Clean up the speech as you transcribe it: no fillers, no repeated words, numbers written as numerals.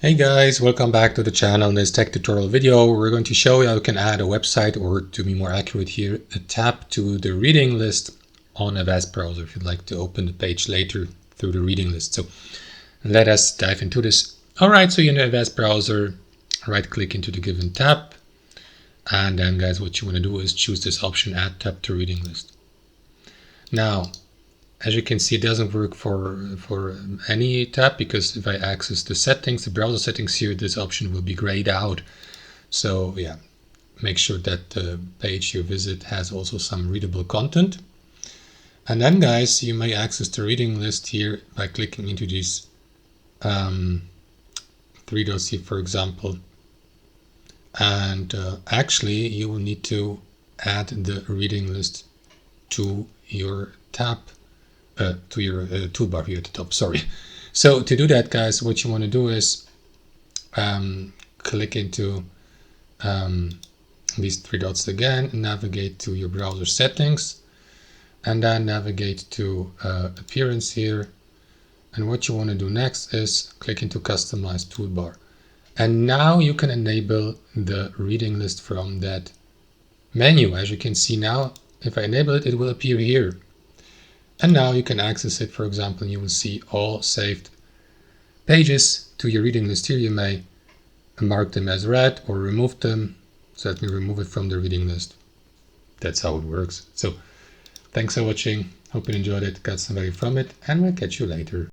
Hey guys, welcome back to the channel. In this tech tutorial video, we're going to show you how you can add a website, or to be more accurate here, a tab to the reading list on Avast Browser if you'd like to open the page later through the reading list. So let us dive into this. Alright, so you're in the Avast Browser, right click into the given tab, and then guys, what you want to do is choose this option, add tab to reading list. Now, as you can see, it doesn't work for any tab, because if I access the settings, the browser settings here, this option will be grayed out. So yeah, make sure that the page you visit has also some readable content. And then guys, you may access the reading list here by clicking into these three dots here, for example. And actually, you will need to add the reading list to your tab. To your toolbar here at the top, sorry. So to do that, guys, what you want to do is click into these three dots again, navigate to your browser settings, and then navigate to appearance here. And what you want to do next is click into customize toolbar. And now you can enable the reading list from that menu. As you can see now, if I enable it, it will appear here. And now you can access it. For example, you will see all saved pages to your reading list here. You may mark them as read or remove them. So let me remove it from the reading list. That's how it works. So thanks for watching. Hope you enjoyed it, got some value from it, and we'll catch you later.